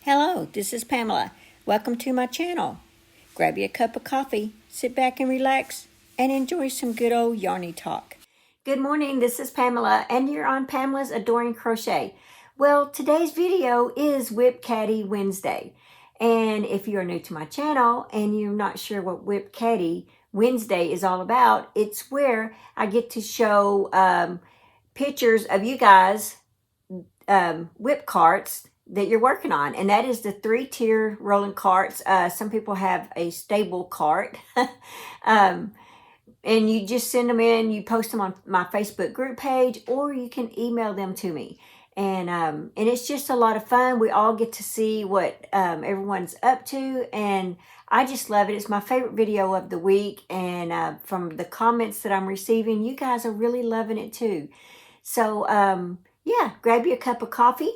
Hello, this is Pamela. Welcome to my channel. Grab you a cup of coffee, sit back and relax, and enjoy some good old yarny talk. Good morning, this is Pamela, and you're on Pamela's Adoring Crochet. Well, today's video is WIP Caddy Wednesday. And if you're new to my channel and you're not sure what WIP Caddy Wednesday is all about, it's where I get to show pictures of you guys WIP carts that you're working on, and that is the 3-tier rolling carts. Some people have a stable cart and you just send them in, you post them on my Facebook group page, or you can email them to me, and it's just a lot of fun. We all get to see what everyone's up to, and I just love it. It's my favorite video of the week, and from the comments that I'm receiving, you guys are really loving it too. So yeah, grab you a cup of coffee,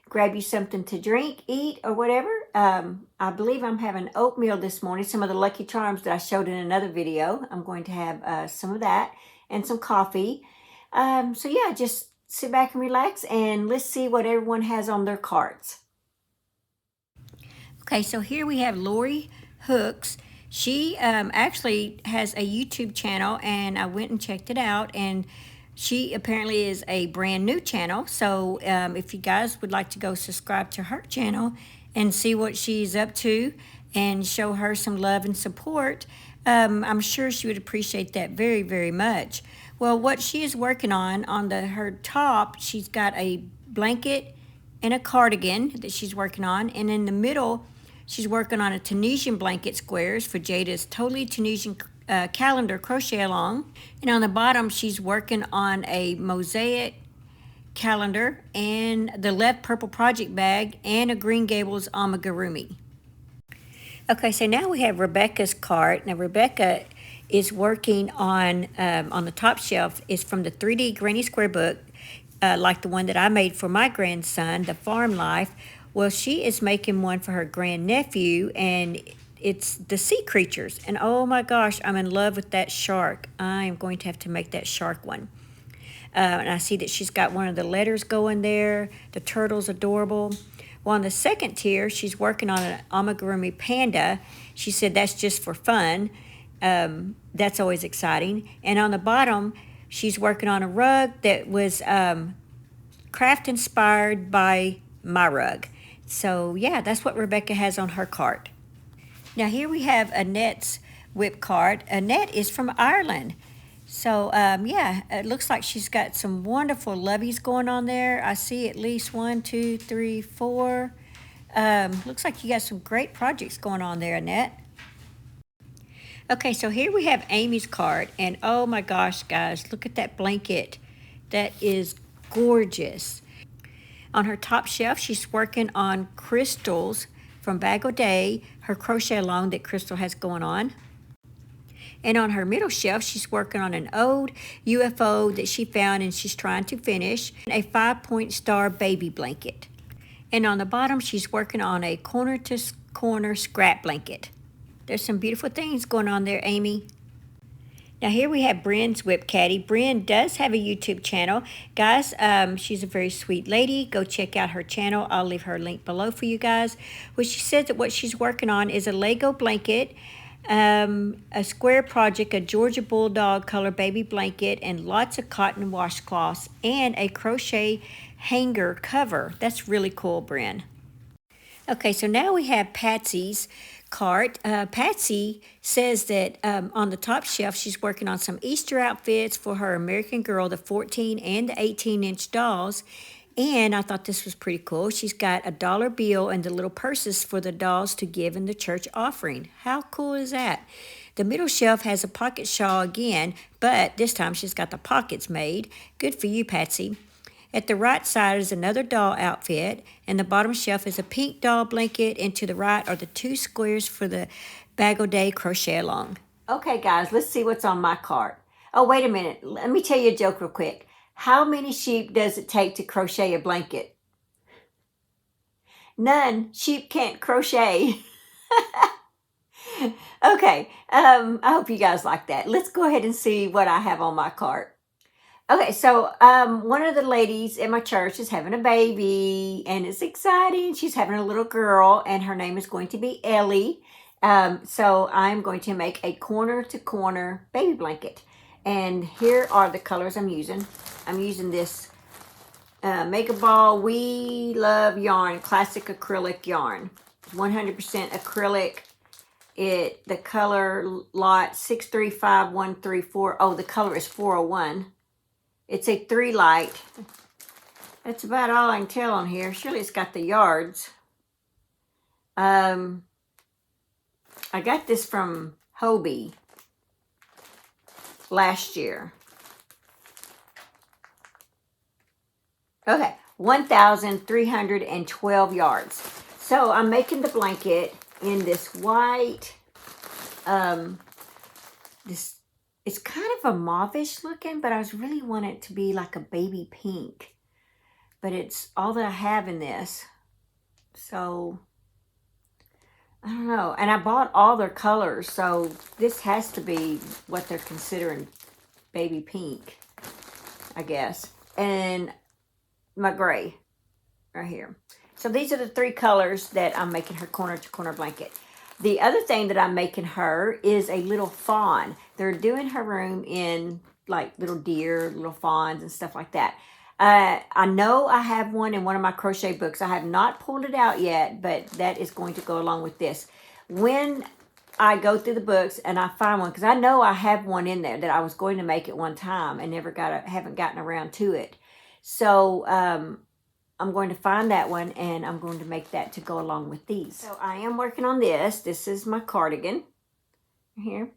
grab you something to drink, eat, or whatever. I believe I'm having oatmeal this morning, some of the Lucky Charms that I showed in another video. I'm going to have some of that and some coffee. So yeah, just sit back and relax, and let's see what everyone has on their carts. Okay, so here we have Lori Hooks. She actually has a YouTube channel, and I went and checked it out, and she apparently is a brand new channel. So if you guys would like to go subscribe to her channel and see what she's up to and show her some love and support, I'm sure she would appreciate that very, very much. Well, what she is working on her top, she's got a blanket and a cardigan that she's working on. And in the middle, she's working on a Tunisian blanket squares for Jada's Totally Tunisian calendar crochet along. And on the bottom, she's working on a mosaic calendar and the left purple project bag and a Green Gables amigurumi. Okay, so now we have Rebecca's cart. Now Rebecca is working on the top shelf is from the 3D Granny Square book, like the one that I made for my grandson, The Farm Life. Well, she is making one for her grandnephew, and it's the sea creatures. And oh my gosh, I'm in love with that shark. I am going to have to make that shark one. And I see that she's got one of the letters going there. The turtle's adorable. Well, on the second tier, she's working on an amigurumi panda. She said that's just for fun. That's always exciting. And on the bottom, she's working on a rug that was craft inspired by my rug. So yeah, that's what Rebecca has on her cart. Now here we have Annette's WIP cart. Annette is from Ireland. So yeah, it looks like she's got some wonderful loveys going on there. I see at least 1, 2, 3, 4. Looks like you got some great projects going on there, Annette. Okay, so here we have Amy's cart, and oh my gosh, guys, look at that blanket. That is gorgeous. On her top shelf, she's working on crystals from Bag O' Day, her crochet along that Crystal has going on. And on her middle shelf, she's working on an old UFO that she found and she's trying to finish, a 5-point star baby blanket. And on the bottom, she's working on a corner-to-corner scrap blanket. There's some beautiful things going on there, Amy. Now here we have Bryn's WIP Caddy. Bryn does have a YouTube channel. Guys, she's a very sweet lady. Go check out her channel. I'll leave her link below for you guys. Well, she says that what she's working on is a Lego blanket, a square project, a Georgia Bulldog color baby blanket, and lots of cotton washcloths, and a crochet hanger cover. That's really cool, Bryn. Okay, so now we have Patsy's cart. Patsy says that on the top shelf, she's working on some Easter outfits for her American Girl, the 14 and the 18-inch dolls. And I thought this was pretty cool. She's got a dollar bill and the little purses for the dolls to give in the church offering. How cool is that? The middle shelf has a pocket shawl again, but this time she's got the pockets made. Good for you, Patsy. At the right side is another doll outfit, and the bottom shelf is a pink doll blanket, and to the right are the 2 squares for the Bag O' Day crochet along. Okay, guys, let's see what's on my cart. Oh, wait a minute. Let me tell you a joke real quick. How many sheep does it take to crochet a blanket? None. Sheep can't crochet. Okay, I hope you guys like that. Let's go ahead and see what I have on my cart. Okay, so one of the ladies in my church is having a baby, and it's exciting. She's having a little girl, and her name is going to be Ellie. So I'm going to make a corner to corner baby blanket, and here are the colors I'm using. I'm using this Make a Ball We Love yarn, classic acrylic yarn, 100% acrylic. The color lot 635134. Oh, the color is 401. It's a 3 light. That's about all I can tell on here. Surely it's got the yards. I got this from Hobie last year. Okay, 1,312 yards. So I'm making the blanket in this white, it's kind of a mauve-ish looking, but I was really wanting it to be like a baby pink. But it's all that I have in this. So, I don't know. And I bought all their colors, so this has to be what they're considering baby pink, I guess. And my gray right here. So these are the 3 colors that I'm making her corner to corner blanket. The other thing that I'm making her is a little fawn. They're doing her room in like little deer, little fawns and stuff like that. I know I have one in one of my crochet books. I have not pulled it out yet, but that is going to go along with this. When I go through the books and I find one, because I know I have one in there that I was going to make at one time and haven't gotten around to it. So I'm going to find that one, and I'm going to make that to go along with these. So I am working on this. This is my cardigan here.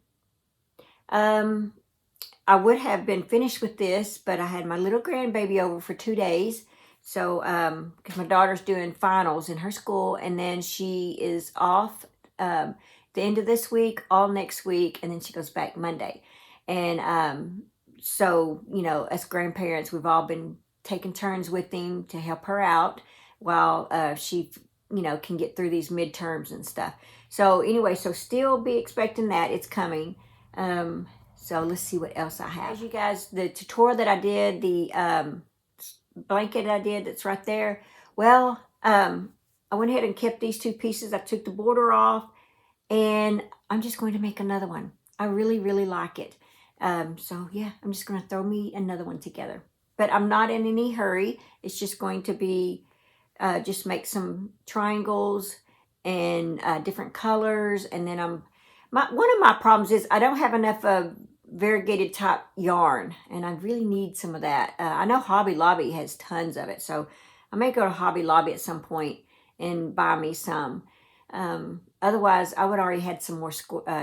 I would have been finished with this, but I had my little grandbaby over for 2 days. So, because my daughter's doing finals in her school, and then she is off the end of this week, all next week, and then she goes back Monday. And so, you know, as grandparents, we've all been taking turns with him to help her out while she, you know, can get through these midterms and stuff. So anyway, so still be expecting that. It's coming. So let's see what else I have. As you guys, the tutorial that I did, the blanket I did that's right there. Well, I went ahead and kept these 2 pieces. I took the border off, and I'm just going to make another one. I really, really like it. So yeah, I'm just going to throw me another one together. But I'm not in any hurry. It's just going to be, just make some triangles and different colors. And then one of my problems is I don't have enough variegated top yarn. And I really need some of that. I know Hobby Lobby has tons of it. So I may go to Hobby Lobby at some point and buy me some. Otherwise, I would already had some more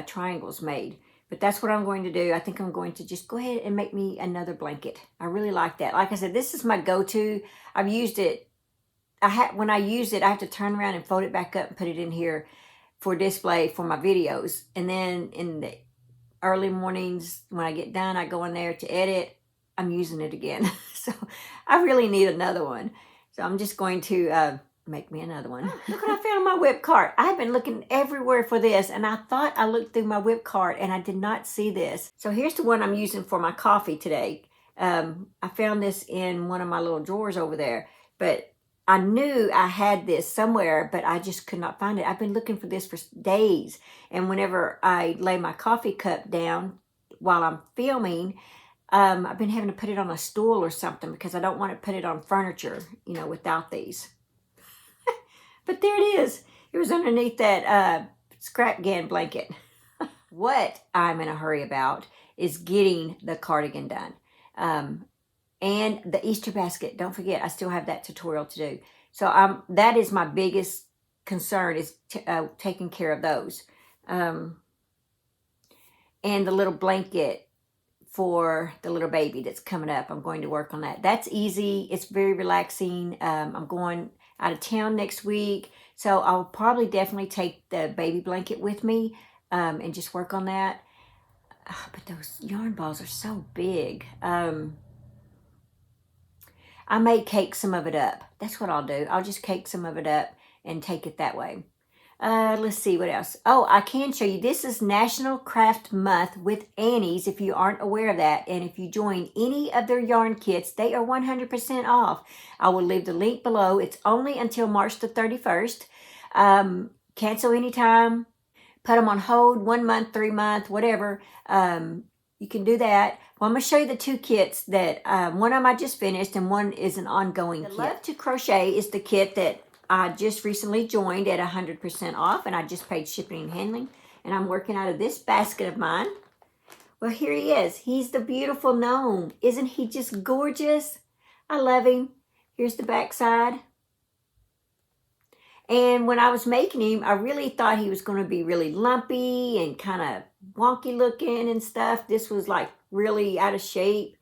triangles made. But that's what I'm going to do. I think I'm going to just go ahead and make me another blanket. I really like that. Like I said, this is my go-to. I've used it. When I use it, I have to turn around and fold it back up and put it in here for display for my videos. And then in the early mornings, when I get done, I go in there to edit. I'm using it again. So I really need another one. So I'm just going to make me another one. Look what I found in my WIP cart. I've been looking everywhere for this, and I thought I looked through my WIP cart and I did not see this. So here's the one I'm using for my coffee today. I found this in one of my little drawers over there, but I knew I had this somewhere, but I just could not find it. I've been looking for this for days, and whenever I lay my coffee cup down while I'm filming, I've been having to put it on a stool or something because I don't want to put it on furniture, you know, without these. But there it is. It was underneath that scrap gan blanket. What I'm in a hurry about is getting the cardigan done. And the Easter basket. Don't forget, I still have that tutorial to do. So that is my biggest concern, is taking care of those. And the little blanket for the little baby that's coming up. I'm going to work on that. That's easy. It's very relaxing. I'm going out of town next week, so I'll probably definitely take the baby blanket with me and just work on that. But those yarn balls are so big. I may cake some of it up. That's what I'll do. I'll just cake some of it up and take it that way. Let's see what else. Oh, I can show you. This is National Craft Month with Annie's, if you aren't aware of that. And if you join any of their yarn kits, they are 100% off. I will leave the link below. It's only until March the 31st. Cancel anytime. Put them on hold 1 month, 3 month, whatever. You can do that. Well, I'm going to show you the two kits that one of them I just finished and one is an ongoing kit. Love to Crochet is the kit that I just recently joined at 100% off, and I just paid shipping and handling, and I'm working out of this basket of mine. Well, here he is. He's the beautiful gnome. Isn't he just gorgeous? I love him. Here's the back side. And when I was making him, I really thought he was going to be really lumpy and kind of wonky looking and stuff. This was like really out of shape.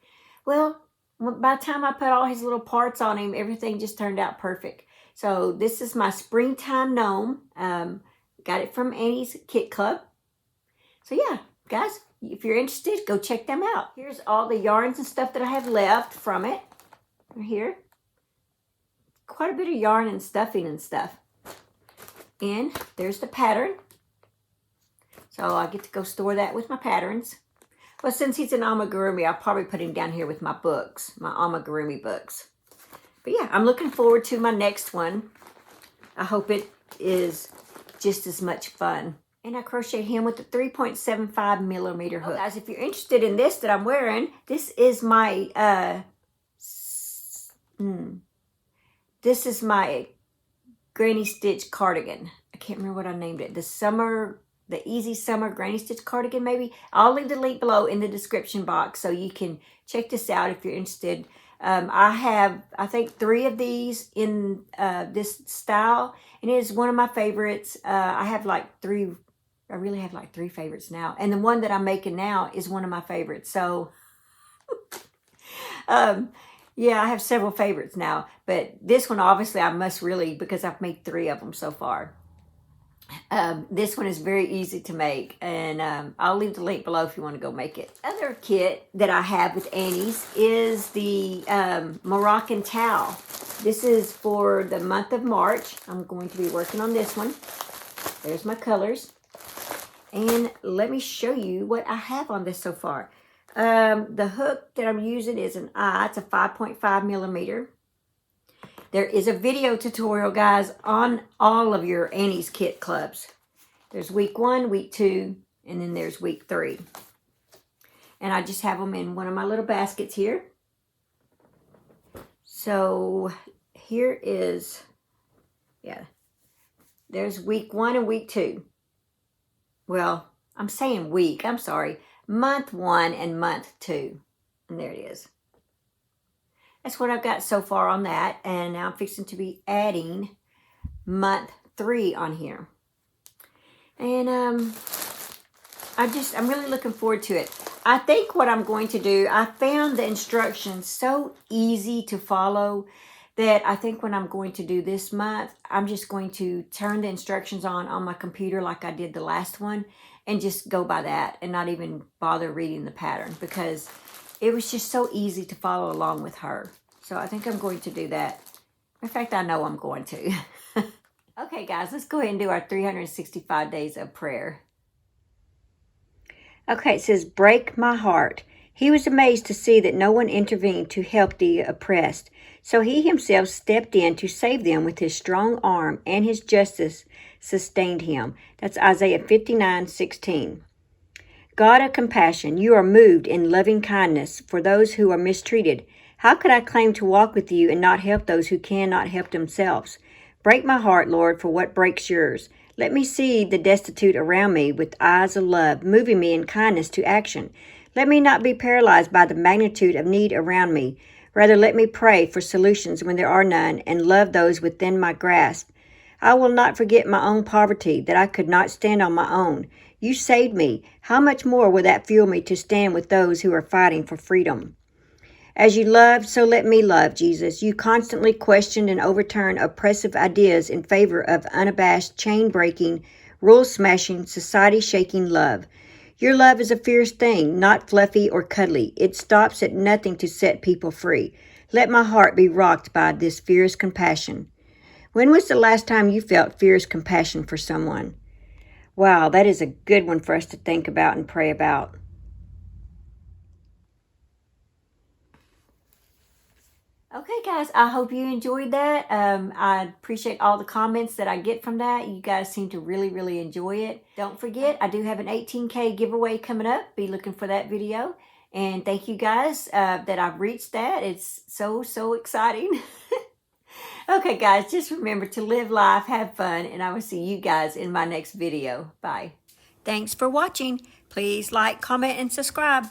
Well, by the time I put all his little parts on him, everything just turned out perfect. So this is my springtime gnome. Got it from Annie's Kit Club. So yeah, guys, if you're interested, go check them out. Here's all the yarns and stuff that I have left from it. Right here. Quite a bit of yarn and stuffing and stuff. And there's the pattern. So I get to go store that with my patterns. Well, since he's an amigurumi, I'll probably put him down here with my books, my amigurumi books. But yeah, I'm looking forward to my next one. I hope it is just as much fun. And I crocheted him with the 3.75 millimeter hook. Guys, if you're interested in this that I'm wearing, this is my granny stitch cardigan. I can't remember what I named it. The Easy Summer Granny Stitch cardigan, maybe. I'll leave the link below in the description box so you can check this out if you're interested. I have, I think, 3 of these in this style, and it is one of my favorites. I have like 3, I really have like 3 favorites now, and the one that I'm making now is one of my favorites. So, yeah, I have several favorites now, but this one, obviously, I must really, because I've made 3 of them so far. This one is very easy to make, and I'll leave the link below if you want to go make it. Other kit that I have with Annie's is the Moroccan towel. This is for the month of March. I'm going to be working on this one. There's my colors. And let me show you what I have on this so far. The hook that I'm using is an eye. It's a 5.5 millimeter. There is a video tutorial, guys, on all of your Annie's Kit Clubs. There's week 1, week 2, and then there's week 3. And I just have them in one of my little baskets here. So here is, yeah, there's week 1 and week 2. Well, I'm saying week, I'm sorry. Month 1 and month 2. And there it is. That's what I've got so far on that. And now I'm fixing to be adding month 3 on here. And I'm really looking forward to it. I think what I'm going to do, I found the instructions so easy to follow that I think when I'm going to do this month, I'm just going to turn the instructions on my computer like I did the last one and just go by that and not even bother reading the pattern, because it was just so easy to follow along with her. So I think I'm going to do that. In fact, I know I'm going to. Okay, guys, let's go ahead and do our 365 days of prayer. Okay, it says, break my heart. He was amazed to see that no one intervened to help the oppressed. So he himself stepped in to save them with his strong arm, and his justice sustained him. That's Isaiah 59:16. God of compassion, you are moved in loving kindness for those who are mistreated. How could I claim to walk with you and not help those who cannot help themselves? Break my heart, Lord, for what breaks yours. Let me see the destitute around me with eyes of love, moving me in kindness to action. Let me not be paralyzed by the magnitude of need around me. Rather, let me pray for solutions when there are none and love those within my grasp. I will not forget my own poverty, that I could not stand on my own. You saved me. How much more will that fuel me to stand with those who are fighting for freedom? As you loved, so let me love, Jesus. You constantly questioned and overturned oppressive ideas in favor of unabashed, chain-breaking, rule-smashing, society-shaking love. Your love is a fierce thing, not fluffy or cuddly. It stops at nothing to set people free. Let my heart be rocked by this fierce compassion. When was the last time you felt fierce compassion for someone? Wow, that is a good one for us to think about and pray about. Okay, guys, I hope you enjoyed that. I appreciate all the comments that I get from that. You guys seem to really, really enjoy it. Don't forget, I do have an 18K giveaway coming up. Be looking for that video. And thank you guys that I've reached that. It's so, so exciting. Okay, guys, just remember to live life, have fun, and I will see you guys in my next video. Bye. Thanks for watching. Please like, comment, and subscribe.